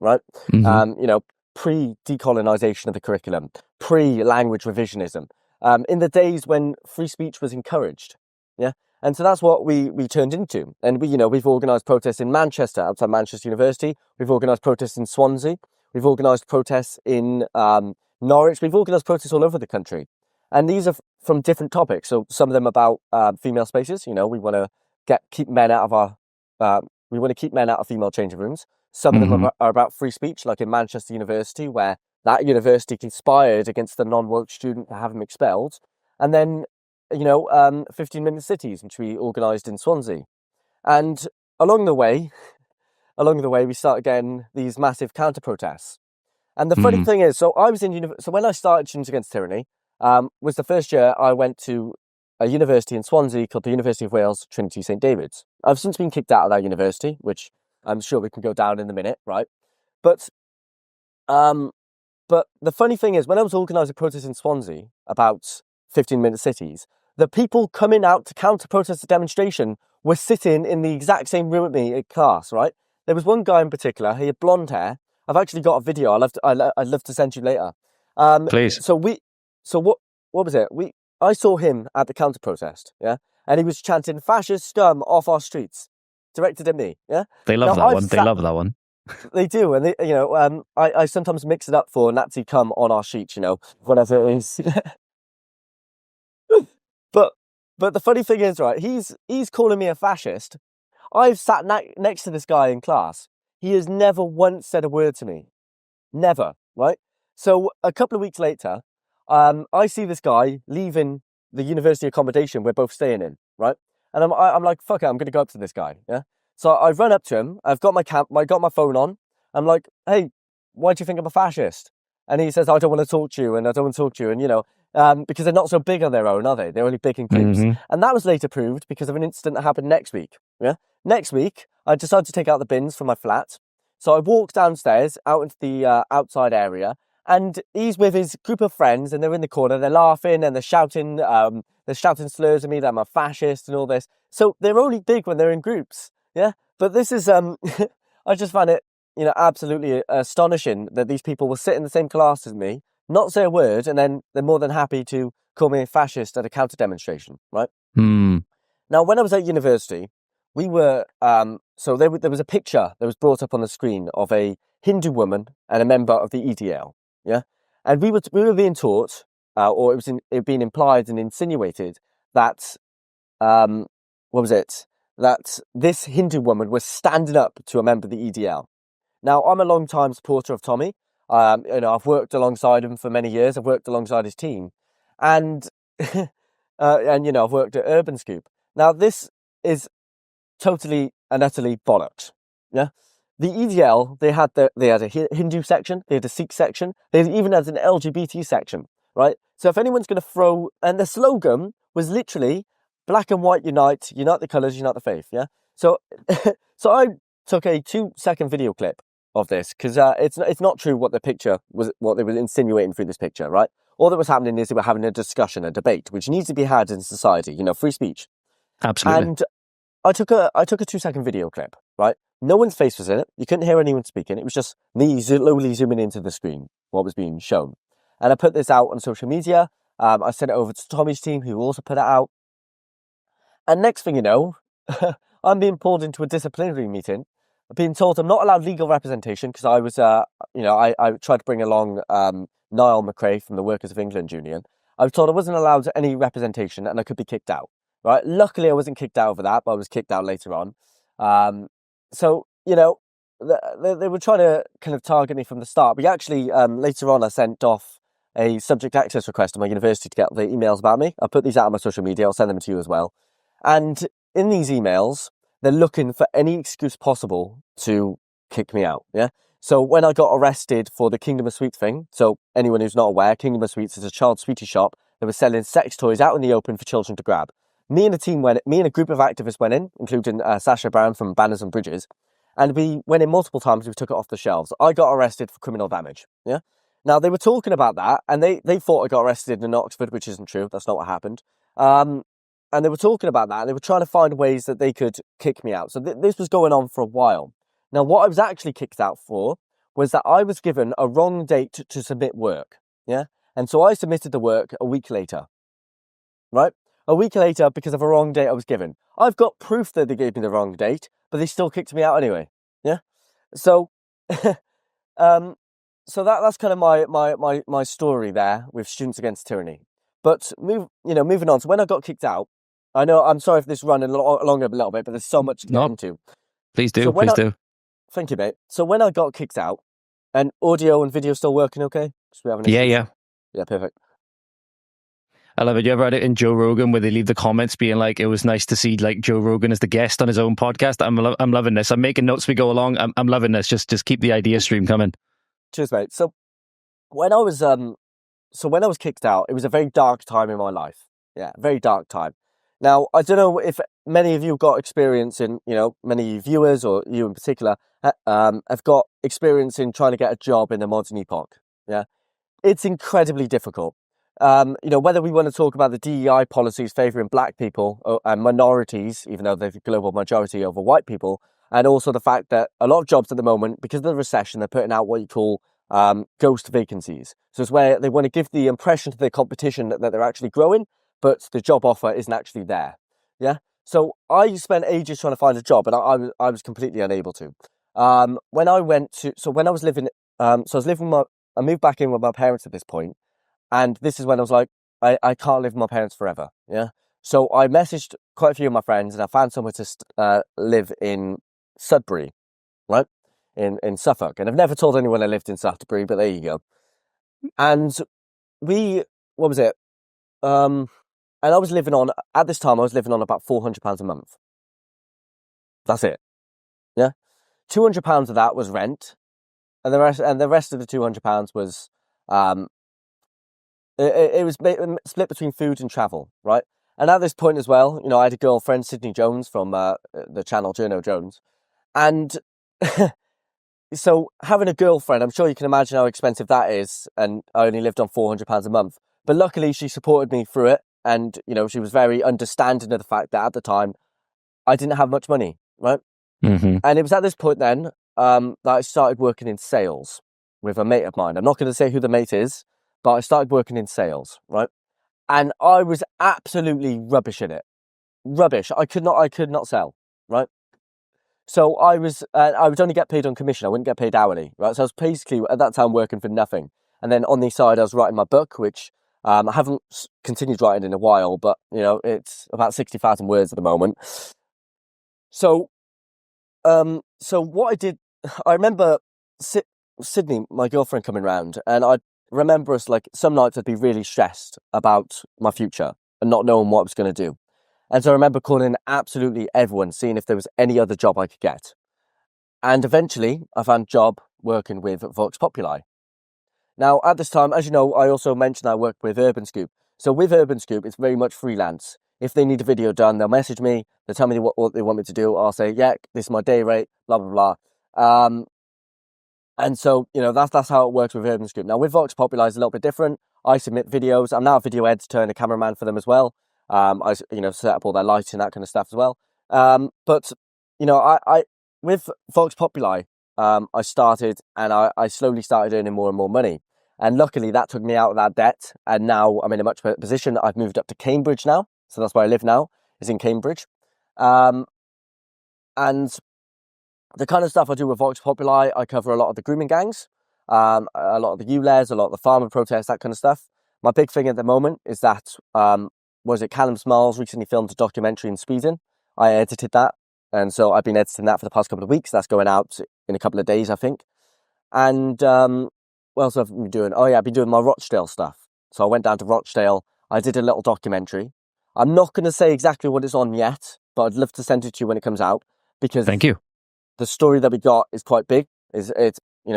right? Mm-hmm. Pre-decolonization of the curriculum, pre-language revisionism, in the days when free speech was encouraged. Yeah. And so that's what we turned into. And we've organised protests in Manchester, outside Manchester University. We've organised protests in Swansea. We've organised protests in Norwich. We've organised protests all over the country. And these are from different topics. So some of them about female spaces. We want to keep men out of female changing rooms. Some of them Mm-hmm. are about free speech, like in Manchester University, where that university conspired against the non-woke student to have him expelled. And then 15-minute cities, which we organised in Swansea. And along the way, we started getting these massive counter-protests. And the funny Mm-hmm. thing is, so when I started Students Against Tyranny, was the first year I went to a university in Swansea called the University of Wales, Trinity St David's. I've since been kicked out of that university, which I'm sure we can go down in a minute, right? But the funny thing is, when I was organising protests in Swansea about 15-minute cities, the people coming out to counter-protest the demonstration were sitting in the exact same room at me at class, right? There was one guy in particular, he had blonde hair. I've actually got a video I'd love to send you later. Please. So what was it? I saw him at the counter-protest, yeah? And he was chanting, "Fascist scum off our streets," directed at me, yeah? They love that one. They love that one. They do, and I sometimes mix it up for Nazi cum on our sheets, whatever it is. But the funny thing is, right, he's calling me a fascist. I've sat next to this guy in class. He has never once said a word to me. Never, right? So a couple of weeks later, I see this guy leaving the university accommodation we're both staying in, right? And I'm like, fuck it, I'm going to go up to this guy, yeah? So I run up to him. I've got I got my phone on. I'm like, "Hey, why do you think I'm a fascist?" And he says, "I don't want to talk to you, and I don't want to talk to you." And, because they're not so big on their own, are they? They're only big in groups. Mm-hmm. And that was later proved because of an incident that happened next week, yeah? Next week, I decided to take out the bins from my flat. So I walked downstairs out into the outside area, and he's with his group of friends, and they're in the corner. They're laughing and they're shouting slurs at me that I'm a fascist and all this. So they're only big when they're in groups, yeah. But this is I just find it absolutely astonishing that these people will sit in the same class as me, not say a word, and then they're more than happy to call me a fascist at a counter demonstration, right? Mm. Now, when I was at university, we were so there was a picture that was brought up on the screen of a Hindu woman and a member of the EDL, yeah, and we were being taught, or it was being implied and insinuated that what was it? That this Hindu woman was standing up to a member of the EDL. Now, I'm a long-time supporter of Tommy. I've worked alongside him for many years. I've worked alongside his team, and I've worked at Urban Scoop. Now, this is totally and utterly bollocks. Yeah, the EDL they had a Hindu section, they had a Sikh section, they even had an LGBT section, right? So if anyone's going to throw, and the slogan was literally "Black and white unite, unite the colours, unite the faith." Yeah, so so I took a 2-second video clip of this because it's not true what the picture was, what they were insinuating through this picture, right? All that was happening is they were having a discussion, a debate, which needs to be had in society, free speech. Absolutely. And I took a 2-second video clip, right? No one's face was in it. You couldn't hear anyone speaking. It was just me slowly zooming into the screen, what was being shown. And I put this out on social media. I sent it over to Tommy's team, who also put it out. And next thing you know, I'm being pulled into a disciplinary meeting. I'm being told I'm not allowed legal representation because I was, I tried to bring along Niall McRae from the Workers of England Union. I was told I wasn't allowed any representation and I could be kicked out. Right? Luckily, I wasn't kicked out over that, but I was kicked out later on. So they were trying to kind of target me from the start. But actually, later on, I sent off a subject access request to my university to get the emails about me. I'll put these out on my social media. I'll send them to you as well. And in these emails, they're looking for any excuse possible to kick me out. Yeah. So when I got arrested for the Kingdom of Sweets thing, so anyone who's not aware, Kingdom of Sweets is a child sweetie shop that was selling sex toys out in the open for children to grab. Me and a group of activists went in, including Sasha Brown from Banners and Bridges, and we went in multiple times. We took it off the shelves. I got arrested for criminal damage. Yeah. Now they were talking about that, and they thought I got arrested in Oxford, which isn't true. That's not what happened. And they were talking about that, and they were trying to find ways that they could kick me out. So this was going on for a while. Now, what I was actually kicked out for was that I was given a wrong date to submit work. Yeah. And so I submitted the work a week later, right? A week later because of a wrong date I was given. I've got proof that they gave me the wrong date, but they still kicked me out anyway. Yeah. So, so that's kind of my story there with Students Against Tyranny. But moving on. So when I got kicked out, I know I'm sorry if this is running along a little bit, but there's so much to get into. Please do, please do. Thank you, mate. So when I got kicked out, and audio and video still working okay? Yeah, perfect. I love it. You ever had it in Joe Rogan where they leave the comments being like, it was nice to see like Joe Rogan as the guest on his own podcast? I'm loving this. I'm making notes as we go along. I'm loving this. Just keep the idea stream coming. Cheers, mate. So when I was kicked out, it was a very dark time in my life. Yeah, very dark time. Now, I don't know if many of you got experience in, many viewers or you in particular have got experience in trying to get a job in the modern epoch. Yeah, it's incredibly difficult. Whether we want to talk about the DEI policies favouring black people and minorities, even though they're the global majority over white people, and also the fact that a lot of jobs at the moment, because of the recession, they're putting out what you call ghost vacancies. So it's where they want to give the impression to their competition that they're actually growing, but the job offer isn't actually there. Yeah. So I spent ages trying to find a job, and I was completely unable to. When I was living, I moved back in with my parents at this point, and this is when I was like, I can't live with my parents forever. Yeah. So I messaged quite a few of my friends, and I found somewhere to live in Sudbury, right? In Suffolk. And I've never told anyone I lived in Sudbury, but there you go. And what was it? And at this time, I was living on about £400 a month. That's it. Yeah. £200 of that was rent. And the rest of the £200 was, it was split between food and travel, right? And at this point as well, I had a girlfriend, Sydney Jones, from the channel Journo Jones. And so having a girlfriend, I'm sure you can imagine how expensive that is. And I only lived on £400 a month. But luckily, she supported me through it. And, she was very understanding of the fact that at the time, I didn't have much money, right? Mm-hmm. And it was at this point then that I started working in sales with a mate of mine. I'm not going to say who the mate is, but I started working in sales, right? And I was absolutely rubbish in it. Rubbish. I could not sell, right? So I would only get paid on commission. I wouldn't get paid hourly, right? So I was basically at that time working for nothing. And then on the side, I was writing my book, which I haven't continued writing in a while, but it's about 60,000 words at the moment. So what I did, I remember Sydney, my girlfriend, coming round, and I remember us, like, some nights I'd be really stressed about my future and not knowing what I was going to do. And so I remember calling absolutely everyone, seeing if there was any other job I could get. And eventually I found a job working with Vox Populi. Now, at this time, as you know, I also mentioned I work with Urban Scoop. So with Urban Scoop, it's very much freelance. If they need a video done, they'll message me. They'll tell me what they want me to do. I'll say, yeah, this is my day rate, blah, blah, blah. And so, that's how it works with Urban Scoop. Now, with Vox Populi, it's a little bit different. I submit videos. I'm now a video editor and a cameraman for them as well. I set up all their lighting and that kind of stuff as well. But I with Vox Populi, I started and I slowly started earning more and more money. And luckily that took me out of that debt. And now I'm in a much better position. I've moved up to Cambridge now. So that's where I live now, is in Cambridge. And the kind of stuff I do with Vox Populi, I cover a lot of the grooming gangs, a lot of the ULEZ, a lot of the farmer protests, that kind of stuff. My big thing at the moment is that, Callum Smalls recently filmed a documentary in Sweden. I edited that. And so I've been editing that for the past couple of weeks. That's going out in a couple of days, I think. And what else have I been doing? Oh yeah, I've been doing my Rochdale stuff. So I went down to Rochdale. I did a little documentary. I'm not going to say exactly what it's on yet, but I'd love to send it to you when it comes out, because thank you. The story that we got is quite big. It's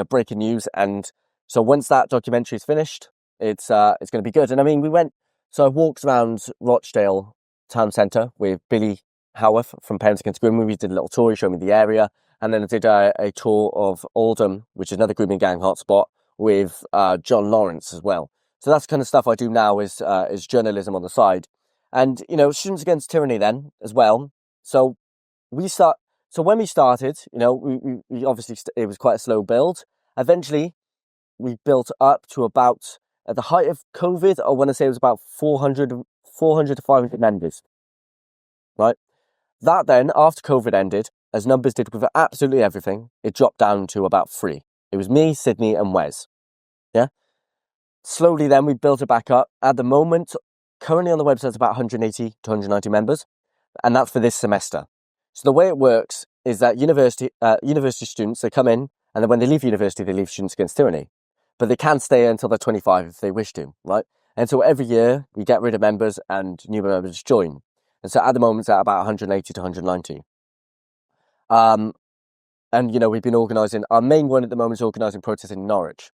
breaking news, and so once that documentary is finished, it's going to be good. And I mean, so I walked around Rochdale town centre with Billy Howarth from Parents Against Grooming. We did a little tour. He showed me the area, and then I did a tour of Oldham, which is another grooming gang hotspot, with John Lawrence as well. So that's the kind of stuff I do now, is journalism on the side. And Students Against Tyranny then as well. So when we started, we obviously it was quite a slow build, Eventually, we built up to about, at the height of COVID, I want to say it was about 400 to 500 members, right? That then, after COVID ended, as numbers did with absolutely everything, it dropped down to about 3. It was me, Sydney, and Wes. Yeah? Slowly then, we built it back up. At the moment, currently on the website, it's about 180 to 190 members, and that's for this semester. So the way it works is that university students, they come in, and then when they leave university, they leave Students Against Tyranny. But they can stay until they're 25 if they wish to, right? And so every year, we get rid of members and new members join. And so at the moment, it's at about 180 to 190. And, we've been organising, our main one at the moment is organising protests in Norwich.